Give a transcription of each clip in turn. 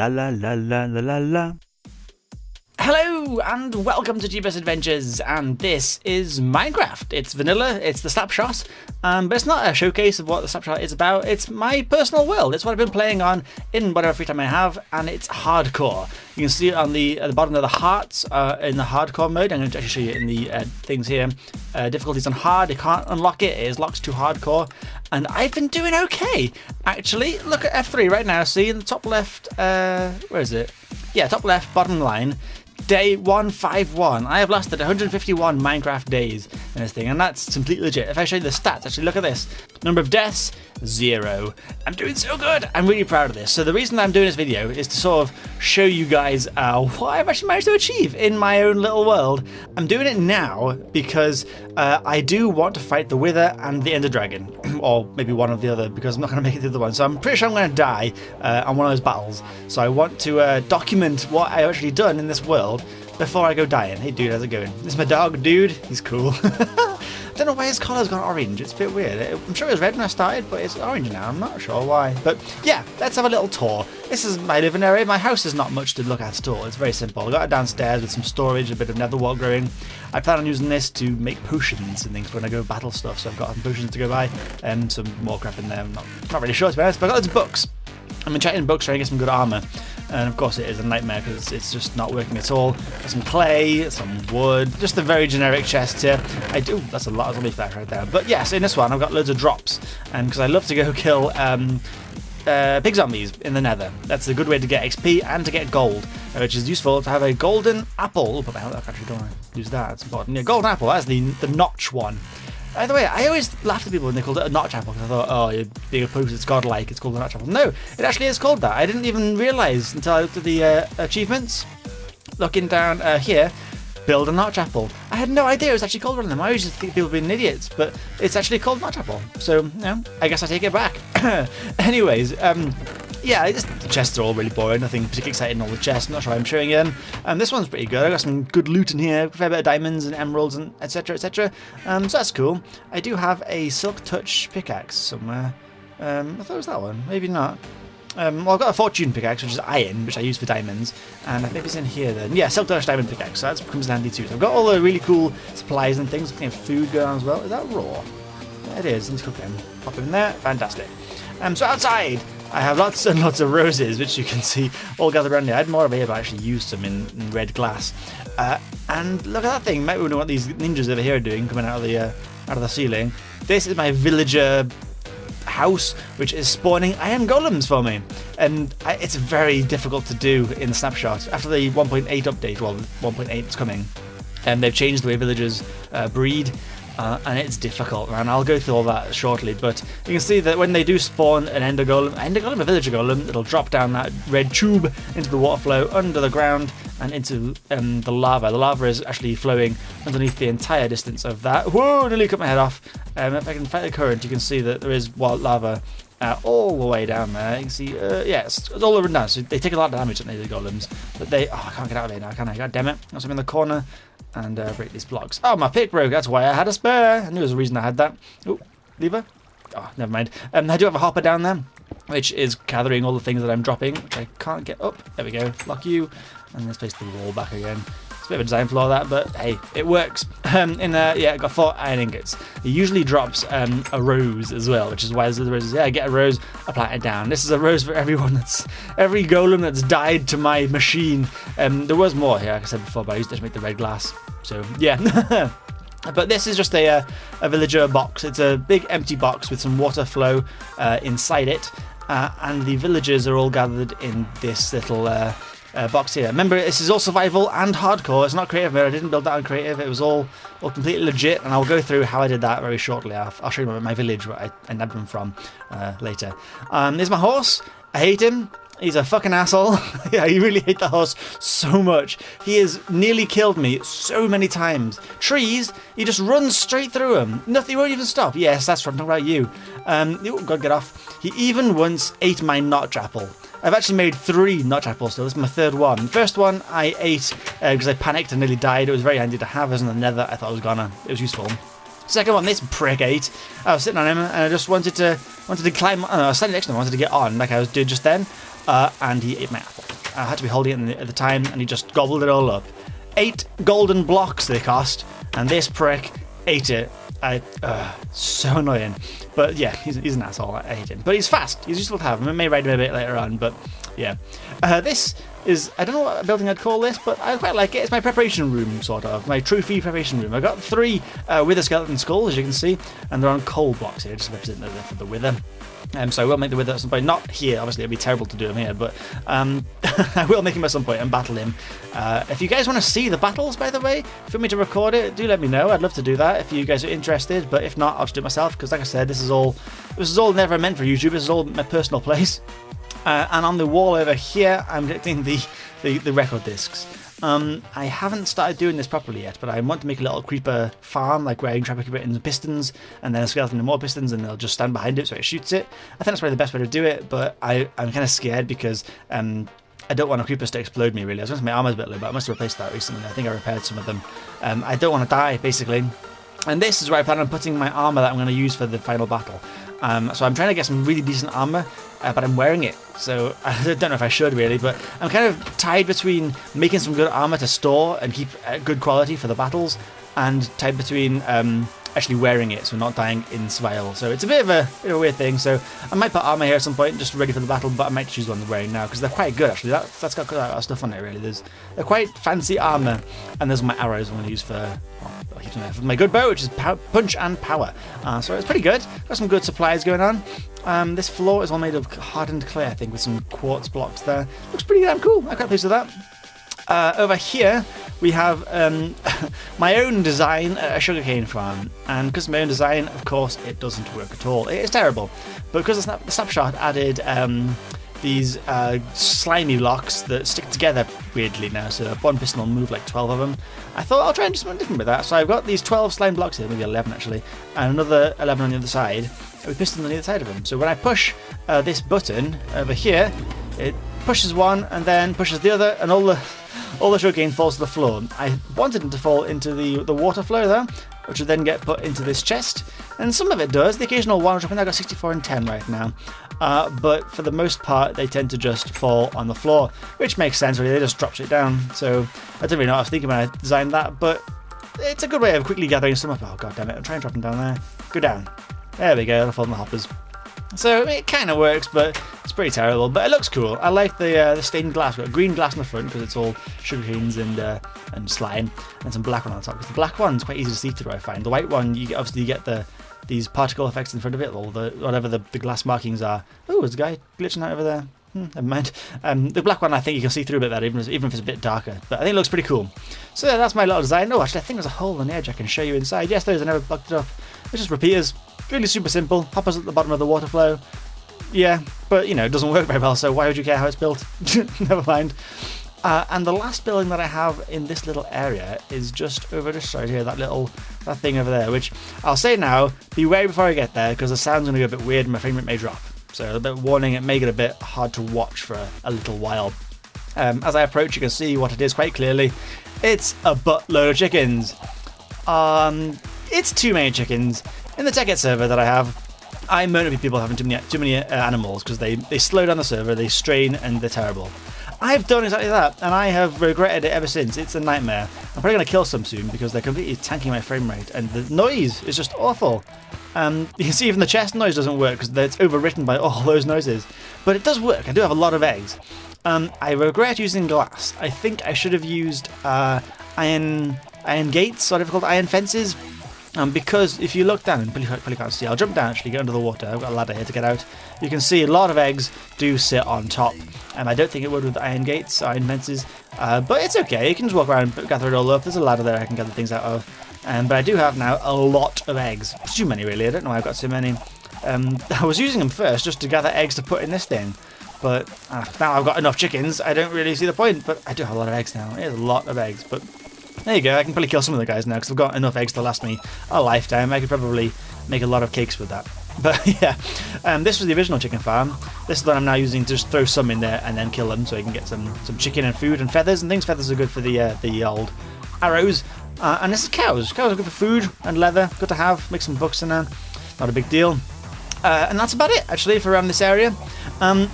la la la la la la la. Hello and welcome to Jebus Adventures, and this is Minecraft. It's vanilla, it's the snapshot, but it's not a showcase of what the snapshot is about. It's my personal world. It's what I've been playing on in whatever free time I have, and it's hardcore. You can see it on at the bottom of the hearts in the hardcore mode. I'm going to actually show you in the things here. Difficulties on hard, you can't unlock it. It is locked to hardcore, and I've been doing okay, actually. Look at F3 right now. See in the top left, where is it? Yeah, top left, bottom line. Day 151. I have lasted 151 Minecraft days in this thing, and that's completely legit. If I show you the stats, actually look at this. Number of deaths, 0. I'm doing so good. I'm really proud of this. So the reason I'm doing this video is to sort of show you guys what I've actually managed to achieve in my own little world. I'm doing it now because I do want to fight the Wither and the Ender Dragon, or maybe one or the other, because I'm not going to make it to the other one. So I'm pretty sure I'm going to die on one of those battles. So I want to document what I've actually done in this world before I go dying. Hey dude, how's it going? This is my dog, dude. He's cool. I don't know why his collar's gone orange. It's a bit weird. I'm sure it was red when I started, but it's orange now. I'm not sure why. But yeah, let's have a little tour. This is my living area. My house is not much to look at all. It's very simple. I got it downstairs with some storage, a bit of nether wart growing. I plan on using this to make potions and things when I go battle stuff. So I've got some potions to go buy and some more crap in there. I'm not really sure, to be honest, but I got loads of books. I'm enchanting books trying to get some good armour, and of course it is a nightmare because it's just not working at all. Got some clay, some wood, just a very generic chest here. That's a lot of zombie flesh right there. But yes, in this one I've got loads of drops, and because I love to go kill pig zombies in the nether. That's a good way to get XP and to get gold, which is useful to have a golden apple. Oh, but I actually don't want to use that. That's important. Yeah, golden apple, that's the notch one. By the way, I always laughed at people when they called it a notch apple because I thought, oh, you're being a post, it's godlike, it's called a notch apple. No, it actually is called that. I didn't even realise until I looked at the achievements. Looking down here, build a notch apple. I had no idea it was actually called one of them. I always just think people being idiots, but it's actually called notch apple. So, I guess I take it back. Anyways, yeah, the chests are all really boring. Nothing particularly exciting in all the chests. I'm not sure I'm showing you them. This one's pretty good. I got some good loot in here. A fair bit of diamonds and emeralds and etc. etc. So that's cool. I do have a silk touch pickaxe somewhere. I thought it was that one. Maybe not. Well, I've got a fortune pickaxe, which is iron, which I use for diamonds. And I think it's in here then. Yeah, silk touch diamond pickaxe. So that comes in handy too. So I've got all the really cool supplies and things. Plenty of food going on as well. Is that raw? Yeah, it is. Let's cook them. Pop them in there. Fantastic. So outside, I have lots and lots of roses, which you can see all gathered around here. I had more of it, but I actually used some in red glass. And look at that thing. You might wonder what these ninjas over here are doing, coming out of the ceiling. This is my villager house, which is spawning iron golems for me. And it's very difficult to do in the snapshot. After the 1.8 update, well, 1.8 is coming, and they've changed the way villagers breed. And it's difficult, man. I'll go through all that shortly, but you can see that when they do spawn an ender golem, a villager golem, it'll drop down that red tube into the water flow under the ground and into the lava. The lava is actually flowing underneath the entire distance of that. Whoa, nearly cut my head off. If I can fight the current, you can see that there is wild lava all the way down there. You can see, yeah, it's all over and down. So they take a lot of damage, don't they, the golems? But I can't get out of here now, can I? God damn it. I'm in the corner and break these blocks. Oh, my pick broke. That's why I had a spare. I knew there was a reason I had that. Oh, lever. Oh, never mind. I do have a hopper down there, which is gathering all the things that I'm dropping, which I can't get up. There we go. Lock you. And let's place the wall back again. It's a bit of a design flaw, that, but hey, it works. In there, yeah, I got 4 iron ingots. It usually drops a rose as well, which is why there's the roses. Yeah, I get a rose, I plant it down. This is a rose for every golem that's died to my machine. There was more here, like I said before, but I used it to make the red glass. So yeah. But this is just a villager box. It's a big empty box with some water flow inside it, and the villagers are all gathered in this little box here. Remember, this is all survival and hardcore. It's not creative mode. I didn't build that on creative. It was all completely legit, and I'll go through how I did that very shortly. I'll show you my village, where I nabbed them from later. There's my horse. I hate him. He's a fucking asshole. Yeah, I really hate the horse so much. He has nearly killed me so many times. Trees, he just runs straight through them. Nothing, he won't even stop. Yes, that's right, I'm talking about you. Oh, God, get off. He even once ate my notch apple. I've actually made 3 notch apples still. This is my 3rd one. The first one I ate because I panicked and nearly died. It was very handy to have. It was in the nether. I thought it was useful. Second one, this prick ate. I was sitting on him and I just wanted to climb. I was standing next to him. I wanted to get on like I was doing just then. and he ate my apple. I had to be holding it at the time, and he just gobbled it all up. 8 golden blocks they cost, and this prick ate it. So annoying. But yeah, he's an asshole. I hate him. But he's fast. He's useful to have. I may ride him a bit later on, but yeah. This is, I don't know what building I'd call this, but I quite like it. It's my preparation room, sort of. My trophy preparation room. I've got 3 wither skeleton skulls, as you can see, and they're on coal blocks here, just to represent for the wither. So I will make the wither at some point. Not here, obviously, it'd be terrible to do him here, but I will make him at some point and battle him. If you guys want to see the battles, by the way, if you want me to record it, do let me know. I'd love to do that if you guys are interested, but if not, I'll just do it myself, because like I said, this is all never meant for YouTube. This is all my personal place. And on the wall over here, I'm collecting the record discs. I haven't started doing this properly yet, but I want to make a little creeper farm, like where I can trap a creeper in the pistons, and then a skeleton in more pistons, and they'll just stand behind it so it shoots it. I think that's probably the best way to do it, but I'm kind of scared because I don't want a creepers to explode me, really. I was going to say my armor's a bit low, but I must have replaced that recently. I think I repaired some of them. I don't want to die, basically. And this is where I plan on putting my armor that I'm going to use for the final battle. So I'm trying to get some really decent armor, but I'm wearing it. So I don't know if I should really, but I'm kind of tied between making some good armor to store and keep good quality for the battles, and tied between actually wearing it, so not dying in survival. So it's a bit of a weird thing. So I might put armor here at some point, just ready for the battle, but I might choose one I'm wearing now, because they're quite good actually. That's got good stuff on it, really. They're quite fancy armor, and there's my arrows I'm going to use for my good bow, which is punch and power. So it's pretty good. Got some good supplies going on. This floor is all made of hardened clay, I think, with some quartz blocks there. Looks pretty damn cool. I'm quite pleased with that. Over here we have my own design, a sugarcane farm, and because of my own design, of course, it doesn't work at all. It is terrible, but because the snapshot added these slimy blocks that stick together weirdly now, so one piston will move like 12 of them. I thought I'll try and do something different with that, so I've got these 12 slime blocks here, maybe 11 actually, and another 11 on the other side, with pistons on either side of them. So when I push this button over here, it pushes one and then pushes the other, and all the sugarcane falls to the floor. I wanted them to fall into the water flow there, which would then get put into this chest, and some of it does. The occasional one, which I think I've got 64 and 10 right now, but for the most part they tend to just fall on the floor, which makes sense really. They just drop it down. So I don't really know what I was thinking when I designed that, but it's a good way of quickly gathering some up. Oh god damn it, I'm trying to drop them down there. Go down. There we go, they'll fall in the hoppers. So it kind of works, but it's pretty terrible. But it looks cool. I like the stained glass. We've got green glass in the front because it's all sugarcanes and slime, and some black one on the top, because the black one's quite easy to see through, I find. The white one, you get these particle effects in front of it, or whatever the glass markings are. Oh, there's a guy glitching out over there. Never mind. The black one, I think you can see through a bit better, even if it's a bit darker. But I think it looks pretty cool. So yeah, that's my little design. Oh, actually, I think there's a hole on the edge I can show you inside. Yes, there is. I never blocked it up. It's just repeaters. Really super simple. Hoppers at the bottom of the water flow. Yeah, but you know, it doesn't work very well, so why would you care how it's built? Never mind. And the last building that I have in this little area is just over this side here, that thing over there, which I'll say now, be wary before I get there, because the sound's going to go a bit weird and my frame rate may drop. So a bit of warning, it may get a bit hard to watch for a little while. As I approach, you can see what it is quite clearly. It's a buttload of chickens. It's too many chickens. In the TechEd server that I have, I moan at people having too many animals, because they slow down the server, they strain, and they're terrible. I've done exactly that, and I have regretted it ever since. It's a nightmare. I'm probably going to kill some soon, because they're completely tanking my frame rate, and the noise is just awful. You can see even the chest noise doesn't work, because it's overwritten by all those noises. But it does work. I do have a lot of eggs. I regret using glass. I think I should have used iron gates, or whatever called iron fences. Because if you look down, and probably can't see, I'll jump down actually, get under the water. I've got a ladder here to get out. You can see a lot of eggs do sit on top. I don't think it would with iron gates, iron fences, but it's okay. You can just walk around and gather it all up. There's a ladder there I can gather things out of. But I do have now a lot of eggs. Too many really, I don't know why I've got so many. I was using them first just to gather eggs to put in this thing. But now I've got enough chickens, I don't really see the point. But I do have a lot of eggs now. It is a lot of eggs, but there you go. I can probably kill some of the guys now because I've got enough eggs to last me a lifetime. I could probably make a lot of cakes with that. But yeah, this was the original chicken farm. This is the one I'm now using to just throw some in there and then kill them so I can get some chicken and food and feathers and things. Feathers are good for the old arrows. And this is cows. Cows are good for food and leather. Good to have. Make some books in there. Not a big deal. And that's about it, actually, for around this area.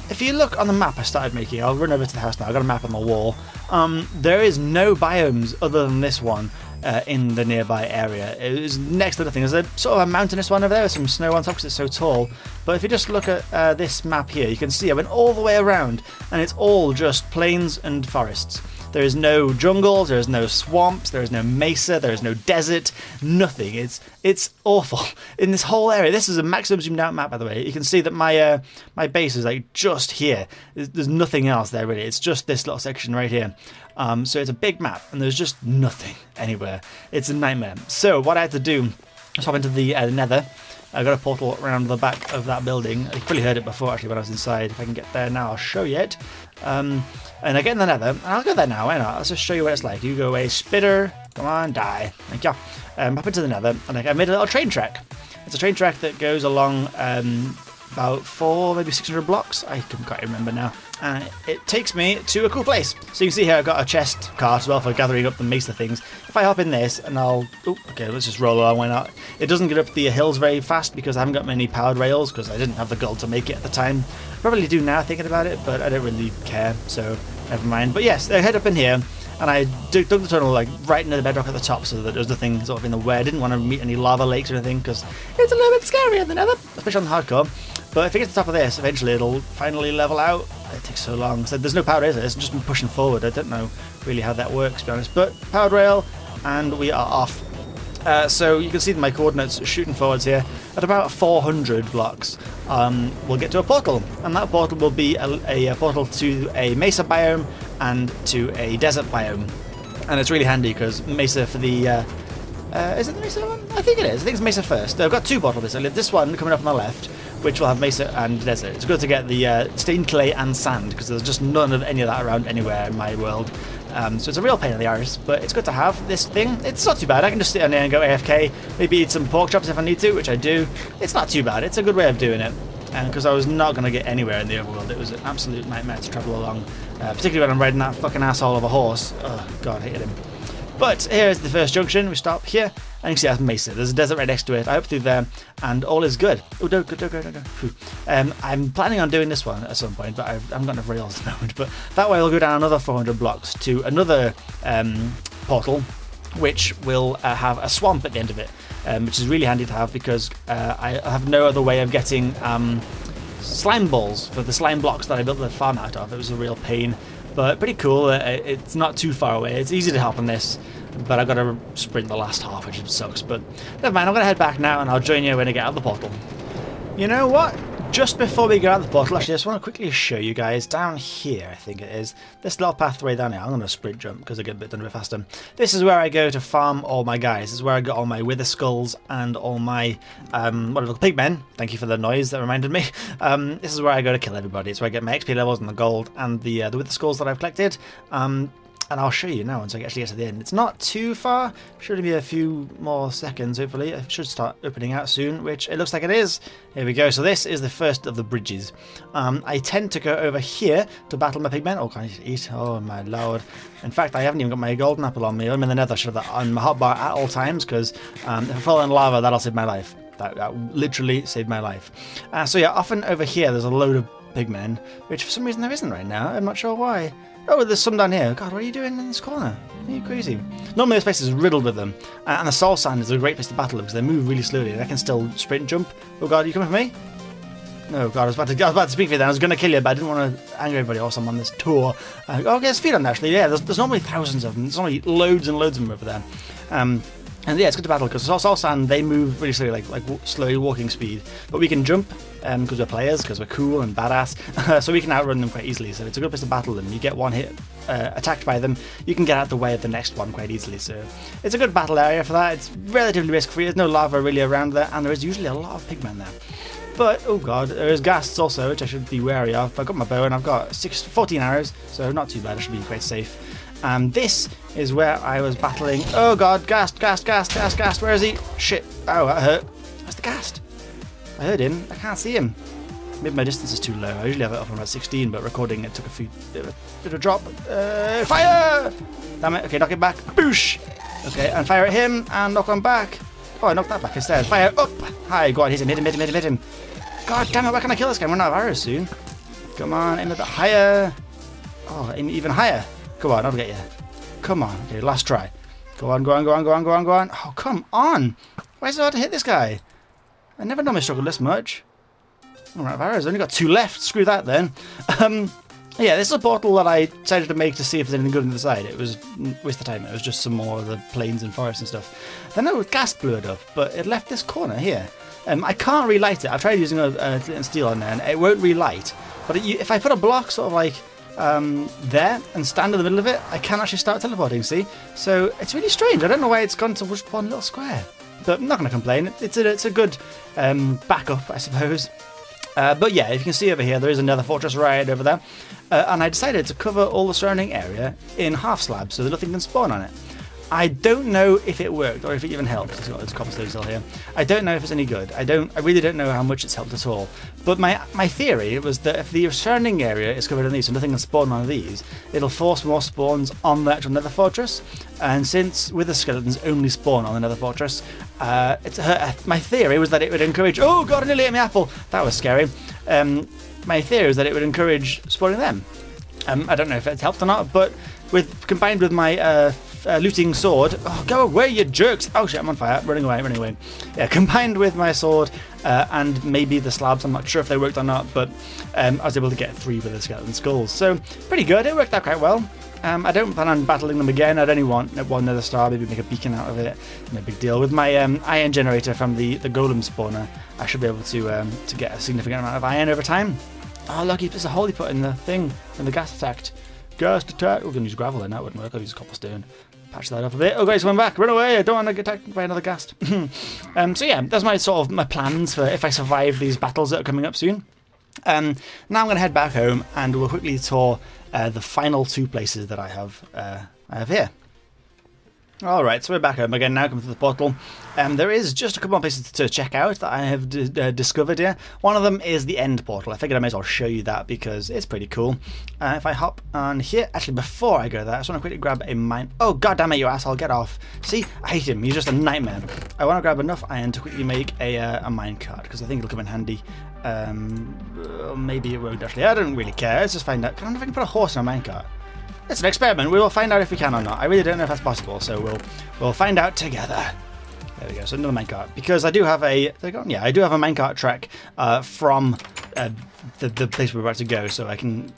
If you look on the map I started making, I'll run over to the house now. I've got a map on the wall. There is no biomes other than this one in the nearby area. It is next to nothing. There's a sort of a mountainous one over there with some snow on top because it's so tall. But if you just look at this map here, you can see I went all the way around and it's all just plains and forests. There is no jungles, there is no swamps, there is no mesa, there is no desert, nothing. It's awful in this whole area. This is a maximum zoomed out map, by the way. You can see that my my base is like just here. There's nothing else there really. It's just this little section right here. So it's a big map and there's just nothing anywhere. It's a nightmare. So what I had to do was hop into the nether. I got a portal around the back of that building. I probably heard it before actually when I was inside. If I can get there now, I'll show you it. And I get in the nether, and I'll go there now, why not? Let's just show you what it's like. You go away, spitter, come on, die. Thank you. Hop into the nether, and I made a little train track. It's a train track that goes along about 400, maybe 600 blocks. I can't remember now. And it takes me to a cool place. So you can see here I've got a chest cart as well for gathering up the mesa things. If I hop in this and okay, let's just roll along, why not? It doesn't get up the hills very fast because I haven't got many powered rails because I didn't have the gold to make it at the time. Probably do now thinking about it, but I don't really care, so never mind. But yes, I head up in here and I dug the tunnel like right into the bedrock at the top so that there was nothing sort of in the way. I didn't want to meet any lava lakes or anything because it's a little bit scary in the nether, especially on the hardcore. But if it gets to the top of this, eventually it'll finally level out. It takes so long. So there's no powered rail, it's just been pushing forward. I don't know really how that works, to be honest. But powered rail, and we are off. So you can see my coordinates shooting forwards here. At about 400 blocks, we'll get to a portal. And that portal will be a portal to a mesa biome and to a desert biome. And it's really handy because mesa for the... is it the mesa one? I think it is. I think it's mesa first. I've got two portals. This one coming up on the left, which will have mesa and desert. It's good to get the stained clay and sand because there's just none of any of that around anywhere in my world. So it's a real pain in the arse, but it's good to have this thing. It's not too bad. I can just sit on there and go AFK, maybe eat some pork chops if I need to, which I do. It's not too bad. It's a good way of doing it. Because I was not going to get anywhere in the overworld. It was an absolute nightmare to travel along, particularly when I'm riding that fucking asshole of a horse. Oh, God, I hated him. But here's the first junction. We stop here, and you can see that's Mesa. There's a desert right next to it. I hope through there, and all is good. Oh, don't go. I'm planning on doing this one at some point, but I haven't got enough rails at the moment. But that way, I'll go down another 400 blocks to another portal, which will have a swamp at the end of it, which is really handy to have because I have no other way of getting slime balls for the slime blocks that I built the farm out of. It was a real pain. But pretty cool. It's not too far away. It's easy to hop on this, but I've got to sprint the last half, which sucks. But never mind, I'm going to head back now, and I'll join you when I get out of the portal. You know what? Just before we get out of the portal, actually, I just want to quickly show you guys down here, I think it is. This little pathway down here. I'm going to sprint jump because I get a bit done a bit faster. This is where I go to farm all my guys. This is where I got all my wither skulls and all my, pigmen. Thank you for the noise that reminded me. This is where I go to kill everybody. It's where I get my XP levels and the gold and the wither skulls that I've collected. And I'll show you now once I actually get to the end. It's not too far. Should be a few more seconds, hopefully. It should start opening out soon, which it looks like it is. Here we go. So this is the first of the bridges. I tend to go over here to battle my pigmen. Oh, can I eat? Oh, my lord. In fact, I haven't even got my golden apple on me. I'm in the nether. I should have that on my hotbar at all times, because if I fall in lava, that'll save my life. That literally saved my life. So yeah, often over here, there's a load of pigmen, which for some reason there isn't right now. I'm not sure why. Oh, there's some down here. God, what are you doing in this corner? Are you crazy? Normally this place is riddled with them. And the soul sand is a great place to battle them because they move really slowly and I can still sprint and jump. Oh god, are you coming for me? No, god, I was about to speak for you then. I was going to kill you, but I didn't want to anger everybody else. I'm on this tour. Okay, there's feet on there actually. Yeah, there's normally thousands of them. There's normally loads and loads of them over there. And yeah, it's good to battle because soul sand, they move really slowly, like slowly walking speed. But we can jump because we're players, because we're cool and badass. So we can outrun them quite easily. So it's a good place to battle them. You get one hit attacked by them, you can get out the way of the next one quite easily. So it's a good battle area for that. It's relatively risk-free. There's no lava really around there, and there is usually a lot of pigmen there. But, oh god, there is ghasts also, which I should be wary of. I've got my bow and I've got 14 arrows, so not too bad. I should be quite safe. This is where I was battling. Oh god, ghast, where is he? Shit, oh, that hurt. That's the ghast. I heard him, I can't see him. Maybe my distance is too low. I usually have it up on about 16, but recording it took a bit of a drop. Fire! Damn it, okay, knock it back. Boosh! Okay, and fire at him, and knock one back. Oh, I knocked that back instead. Fire up! Hi, go on, hit him. God damn it, where can I kill this guy? I'm running out of arrows soon. Come on, aim a bit higher. Oh, aim even higher. Go on, I'll get you. Come on. Okay, last try. Go on, go on, go on, go on, go on, go on. Oh, come on. Why is it hard to hit this guy? I never normally struggled this much. Alright, arrows. I've only got 2 left. Screw that then. Yeah, this is a portal that I decided to make to see if there's anything good on the side. It was waste of time. It was just some more of the plains and forests and stuff. Then a gas blew it up, but it left this corner here. I can't relight it. I've tried using a steel on there, and it won't relight. But if I put a block sort of like there and stand in the middle of it, I can actually start teleporting, see? So it's really strange. I don't know why it's gone to just one little square. But I'm not going to complain. It's a good backup, I suppose. But yeah, if you can see over here, there is another fortress right over there. And I decided to cover all the surrounding area in half slabs so that nothing can spawn on it. I don't know if it worked or if it even helped. It's got this cobblestone still here. I don't know if it's any good. I really don't know how much it's helped at all. But my theory was that if the surrounding area is covered in these, so nothing can spawn on these, it'll force more spawns on the actual nether fortress. And since with the skeletons only spawn on the nether fortress, my theory was that it would encourage. Oh god, I nearly ate my apple. That was scary. My theory was that it would encourage spawning them. I don't know if it's helped or not, but combined with my looting sword. Oh, go away, you jerks! Oh shit, I'm on fire. Running away, running away. Yeah, combined with my sword and maybe the slabs. I'm not sure if they worked or not, but I was able to get 3 with the skeleton skulls. So pretty good. It worked out quite well. I don't plan on battling them again. I'd only want 1 nether star, maybe make a beacon out of it. No big deal. With my iron generator from the golem spawner, I should be able to get a significant amount of iron over time. Oh, lucky, there's a hole he put in the thing when the gas attacked. Gas attack. We're going to use gravel then. That wouldn't work. I'll use cobblestone. Patch that up a bit. Oh, guys, coming back. Run away. I don't want to get attacked by another ghast. So yeah, that's my plans for if I survive these battles that are coming up soon. Now I'm going to head back home and we'll quickly tour the final 2 places that I have here. Alright, so we're back home again now, coming through the portal. There is just a couple more places to check out that I have discovered here. One of them is the end portal. I figured I may as well show you that because it's pretty cool. If I hop on here, actually before I go there, I just want to quickly grab a mine. Oh god damn it, you asshole, get off. See, I hate him, he's just a nightmare. I want to grab enough iron to quickly make a minecart because I think it'll come in handy. Maybe it won't actually, I don't really care, let's just find out. I don't know if I can put a horse in a minecart. It's an experiment. We will find out if we can or not. I really don't know if that's possible, so we'll find out together. There we go. So another minecart because I do have a I do have a minecart track from the place we're about to go, so I can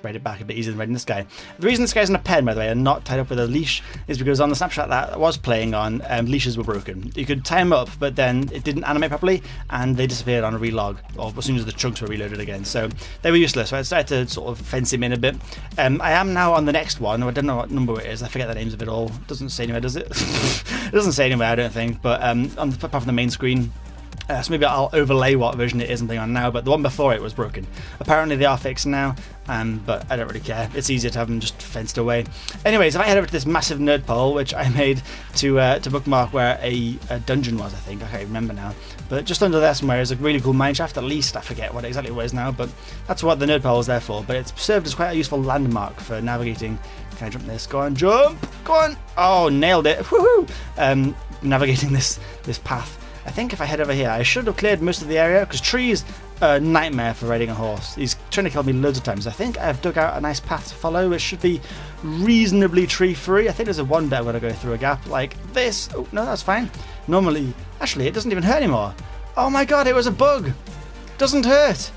ride it back a bit easier than riding this guy. The reason this guy's in a pen, by the way, and not tied up with a leash, is because on the snapshot that I was playing on, leashes were broken. You could tie them up, but then it didn't animate properly, and they disappeared on a relog, or as soon as the chunks were reloaded again. So they were useless. So I decided to sort of fence him in a bit. I am now on the next one. I don't know what number it is. I forget the names of it all. It doesn't say anywhere, does it? It doesn't say anywhere, I don't think. But apart from the main screen. So maybe I'll overlay what version it is and thing on now, but the one before it was broken. Apparently they are fixed now, but I don't really care. It's easier to have them just fenced away. Anyways, if I head over to this massive nerd pole, which I made to bookmark where a dungeon was, I think. I can't remember now. But just under there somewhere is a really cool mineshaft, at least. I forget what exactly it is now, but that's what the nerd pole is there for. But it's served as quite a useful landmark for navigating. Can I jump this? Go on, jump! Go on! Oh, nailed it! Woohoo! Navigating this path. I think if I head over here, I should have cleared most of the area, because trees are a nightmare for riding a horse. He's trying to kill me loads of times. I think I've dug out a nice path to follow, which should be reasonably tree-free. I think there's one bit where I go through a gap like this. Oh, no, that's fine. Normally, actually, it doesn't even hurt anymore. Oh my god, it was a bug. Doesn't hurt.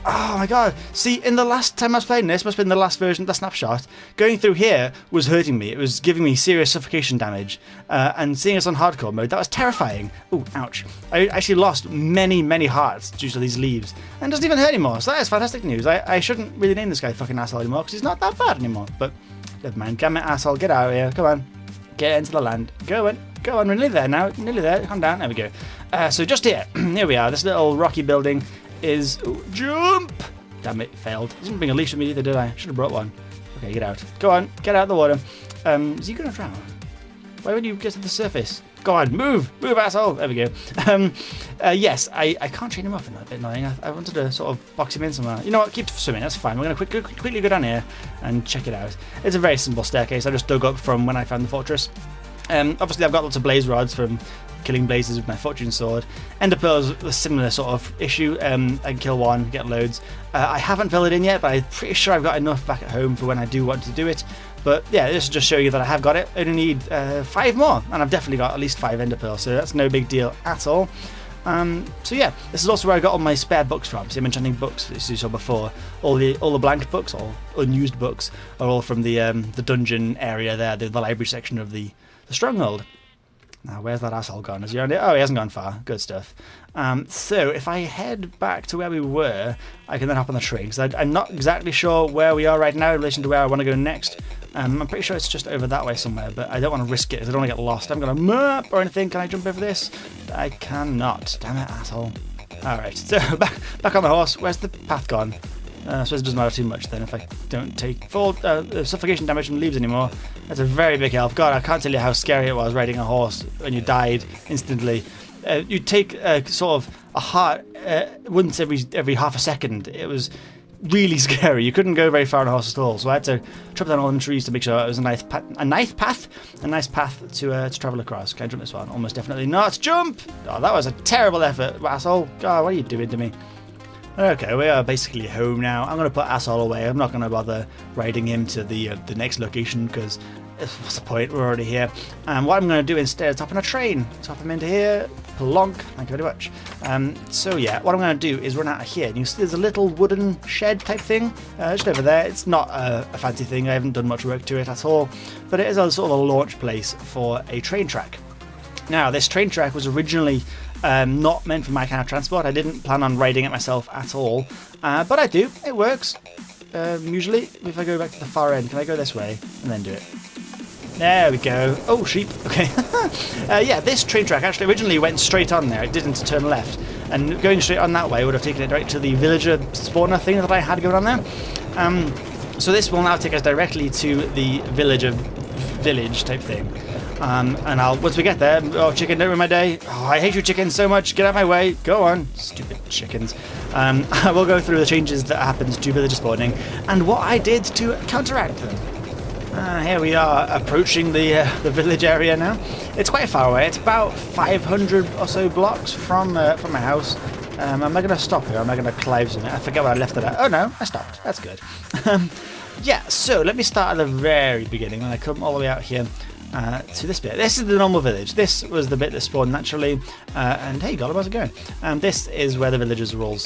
Oh my god. See, in the last time I was playing this, must have been the last version, the snapshot, going through here was hurting me. It was giving me serious suffocation damage. And seeing us on hardcore mode, that was terrifying. Ooh, ouch. I actually lost many, many hearts due to these leaves. And it doesn't even hurt anymore, so that is fantastic news. I shouldn't really name this guy fucking asshole anymore, because he's not that bad anymore. But, never mind. Damn it, asshole, get out of here. Come on. Get into the land. Go on. Go on, we're nearly there now. Nearly there. Calm down. There we go. So just here. Here we are. This little rocky building is... Ooh, jump! Damn it, failed. I didn't bring a leash with me either, did I? Should have brought one. Okay, get out. Go on, get out of the water. Is he going to drown? Why would you get to the surface? Go on, move! Move, asshole! There we go. Yes, I can't chain him up, and that's a bit annoying. I wanted to sort of box him in somewhere. You know what, keep swimming, that's fine. We're going to quickly go down here and check it out. It's a very simple staircase I just dug up from when I found the fortress. Obviously, I've got lots of blaze rods from killing blazes with my fortune sword. Ender pearls, a similar sort of issue. I can kill one, get loads. I haven't filled it in yet, but I'm pretty sure I've got enough back at home for when I do want to do it. But yeah, this is just showing you that I have got it. I only need 5 more, and I've definitely got at least 5 ender pearls, so that's no big deal at all. So yeah, this is also where I got all my spare books from. So I'm enchanting books that you saw before. All the blank books, all unused books, are all from the dungeon area there, the library section of the stronghold. Now, where's that asshole gone? Is he around it? Oh, he hasn't gone far. Good stuff. So if I head back to where we were, I can then hop on the train, because I'm not exactly sure where we are right now in relation to where I want to go next. I'm pretty sure it's just over that way somewhere, but I don't want to risk it because I don't want to get lost. I haven't got a map or anything. Can I jump over this? I cannot. Damn it, asshole. Alright, so back on the horse. Where's the path gone? I suppose it doesn't matter too much then if I don't take full suffocation damage from leaves anymore. That's a very big help. God, I can't tell you how scary it was riding a horse when you died instantly. You take sort of a heart once every half a second. It was really scary. You couldn't go very far on a horse at all, so I had to chop down all the trees to make sure it was a nice path to travel across. Can I jump this one? Almost definitely not. Jump! Oh, that was a terrible effort, asshole. God, what are you doing to me? Okay, we are basically home now. I'm going to put asshole away. I'm not going to bother riding him to the next location because what's the point? We're already here. And what I'm going to do instead is hop on a train. Top him into here. Plonk. Thank you very much. So yeah, what I'm going to do is run out of here. And you see there's a little wooden shed type thing just over there. It's not a fancy thing. I haven't done much work to it at all. But it is a sort of a launch place for a train track. Now, this train track was originally not meant for my kind of transport. I didn't plan on riding it myself at all, but I do. It works. Usually, if I go back to the far end, can I go this way and then do it? There we go. Oh, sheep. Okay. Yeah, this train track actually originally went straight on there. It didn't turn left, and going straight on that way would have taken it direct to the villager spawner thing that I had going on there. So this will now take us directly to the village type thing. And once we get there, oh, chicken, don't ruin my day. Oh, I hate you chickens so much. Get out of my way. Go on, stupid chickens. I will go through the changes that happened to villager spawning and what I did to counteract them. Here we are approaching the village area now. It's quite far away. It's about 500 or so blocks from my house. Am I going to stop here? Or am I going to climb something? I forget where I left it at. Oh no, I stopped. That's good. Yeah, so let me start at the very beginning when I come all the way out here. To this bit. This is the normal village. This was the bit that spawned naturally. And hey, Gollum, how's it going? This is where the villagers were all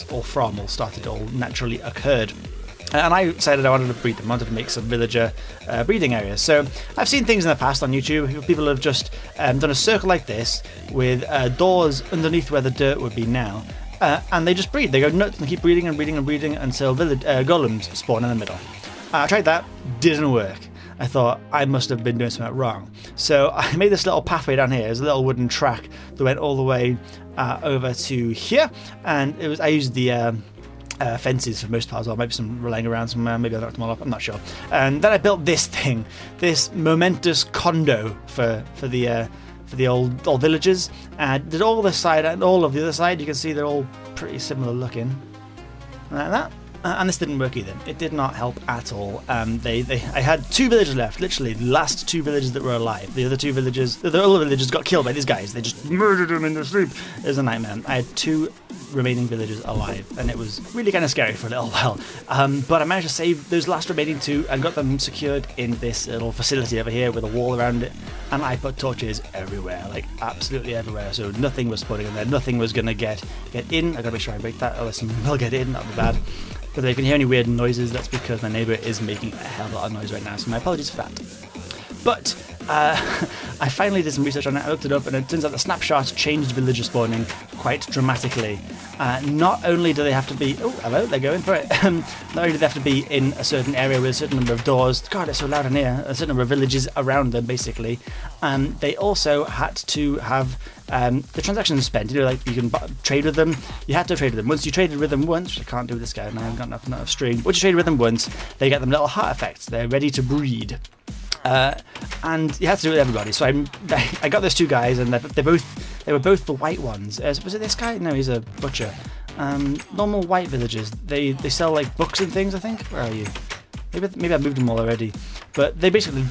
naturally occurred. And I decided I wanted to breed them. I wanted to make some villager breeding areas. So I've seen things in the past on YouTube. People have just done a circle like this with doors underneath where the dirt would be now. And they just breed. They go nuts and keep breeding and breeding and breeding until golems spawn in the middle. I tried that. Didn't work. I thought I must have been doing something wrong. So I made this little pathway down here. There's a little wooden track that went all the way over to here. And I used the fences for most part as well. Maybe some laying around somewhere. Maybe I knocked them all up. I'm not sure. And then I built this thing. This momentous condo for the old villagers. Did all this side and all of the other side. You can see they're all pretty similar looking. Like that. And this didn't work either. It did not help at all. I had 2 villagers left, literally the last 2 villagers that were alive. The other 2 villagers, the other villagers got killed by these guys. They just murdered them in their sleep. It was a nightmare. I had 2 remaining villagers alive, and it was really kind of scary for a little while. But I managed to save those last remaining 2 and got them secured in this little facility over here with a wall around it. And I put torches everywhere, like absolutely everywhere. So nothing was spawning in there. Nothing was gonna get in. I gotta make sure I break that, or something will get in. That'll be bad. But if you can hear any weird noises, that's because my neighbour is making a hell of a lot of noise right now, so my apologies for that. But I finally did some research on it. I looked it up, and it turns out the snapshot changed villager spawning quite dramatically. Not only do they have to be... Oh, hello, they're going for it. Not only do they have to be in a certain area with a certain number of doors... God, it's so loud in here. A certain number of villages around them, basically. They also had to have the transactions spent. You know, like you can trade with them. You had to trade with them. Once you traded with them once, which I can't do with this guy, and I haven't got enough string. Once you traded with them once, they get them little heart effects. They're ready to breed. And you have to do it with everybody. So I got those 2 guys, and they were both the white ones. Was it this guy? No, he's a butcher. Normal white villagers. They sell like books and things, I think. Where are you? Maybe I moved them all already. But they basically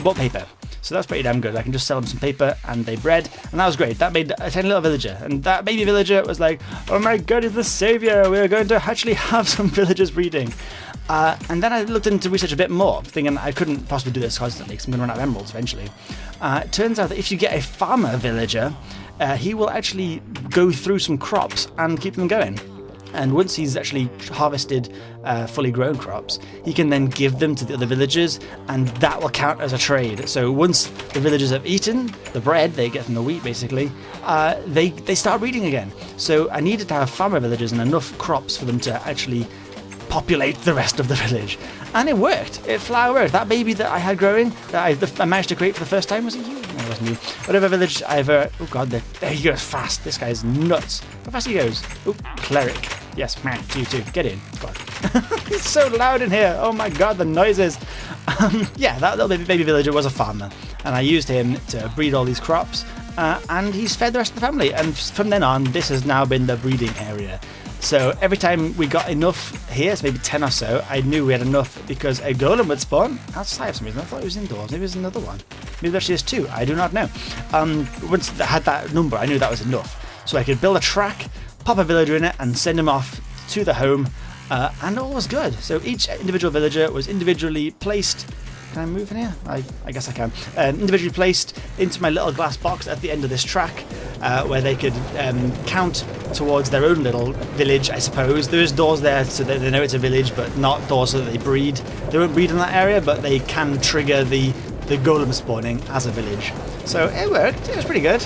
bought paper. So that's pretty damn good. I can just sell them some paper and they bread, and that was great. That made a tiny little villager, and that baby villager was like, oh my god, he's the savior. We're going to actually have some villagers breeding. And then I looked into research a bit more, thinking I couldn't possibly do this constantly because I'm going to run out of emeralds eventually. It turns out that if you get a farmer villager, he will actually go through some crops and keep them going. And once he's actually harvested fully grown crops, he can then give them to the other villagers, and that will count as a trade. So once the villagers have eaten the bread they get from the wheat, basically, they start breeding again. So I needed to have farmer villagers and enough crops for them to actually populate the rest of the village. And it worked. It flat worked. That baby that I had growing, that I managed to create for the first time, was it you? No, it wasn't you. Whatever village I ever... Oh god, there he goes fast. This guy's nuts. How fast he goes. Oh, cleric. Yes, man, you too. Get in. God. It's so loud in here. Oh my god, the noises. Yeah, that little baby villager was a farmer, and I used him to breed all these crops, and he's fed the rest of the family. And from then on, this has now been the breeding area. So every time we got enough here, so maybe 10 or so, I knew we had enough because a golem would spawn outside for some reason. I thought it was indoors. Maybe there's another one. Maybe there actually is two. I do not know. Once I had that number, I knew that was enough. So I could build a track, pop a villager in it, and send him off to the home, and all was good. So each individual villager was individually placed. Can I move in here? I guess I can. Individually placed into my little glass box at the end of this track, where they could count towards their own little village, I suppose. There's doors there so that they know it's a village, but not doors so that they breed. They won't breed in that area, but they can trigger the golem spawning as a village. So it worked. It was pretty good.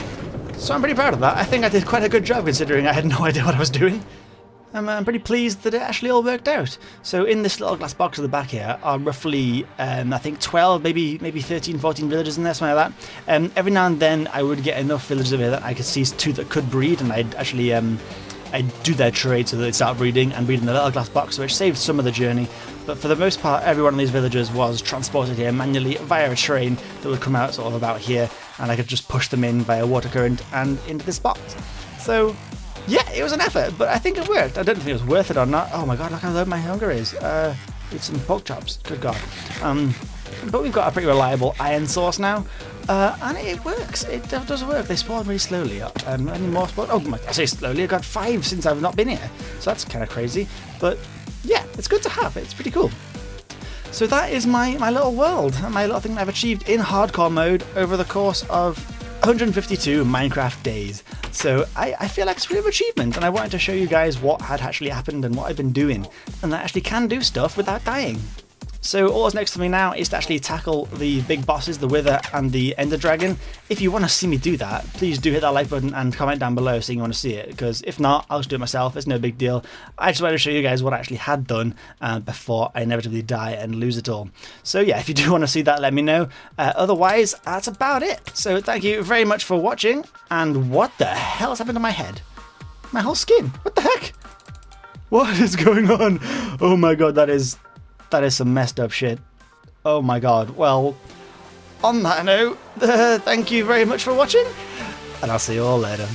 So I'm pretty proud of that. I think I did quite a good job considering I had no idea what I was doing. I'm pretty pleased that it actually all worked out. So in this little glass box at the back here are roughly, I think 12, maybe 13, 14 villagers in there, something like that. Every now and then I would get enough villagers over here that I could see two that could breed, and I'd actually I'd do their trade so that they'd start breeding and breed in the little glass box, which saved some of the journey. But for the most part, every one of these villagers was transported here manually via a train that would come out sort of about here, and I could just push them in via water current and into this box. So yeah, it was an effort, but I think it worked. I don't think it was worth it or not. Oh my god, look how low my hunger is. Eat some pork chops. Good god. But we've got a pretty reliable iron source now, and it works. It does work. They spawn really slowly. Any more spawn? Oh my! I say slowly. I got 5 since I've not been here, so that's kind of crazy. But yeah, it's good to have. It's pretty cool. So that is my little world, my little thing that I've achieved in hardcore mode over the course of 152 Minecraft days. So I feel like it's a real achievement, and I wanted to show you guys what had actually happened and what I've been doing, and that I actually can do stuff without dying. So all that's next to me now is to actually tackle the big bosses, the Wither and the Ender Dragon. If you want to see me do that, please do hit that like button and comment down below saying you want to see it, because if not, I'll just do it myself. It's no big deal. I just wanted to show you guys what I actually had done before I inevitably die and lose it all. So yeah, if you do want to see that, let me know. Otherwise, that's about it. So thank you very much for watching, and what the hell has happened to my head? My whole skin. What the heck? What is going on? Oh my god, that is some messed up shit. Oh my god. Well, on that note, thank you very much for watching, and I'll see you all later.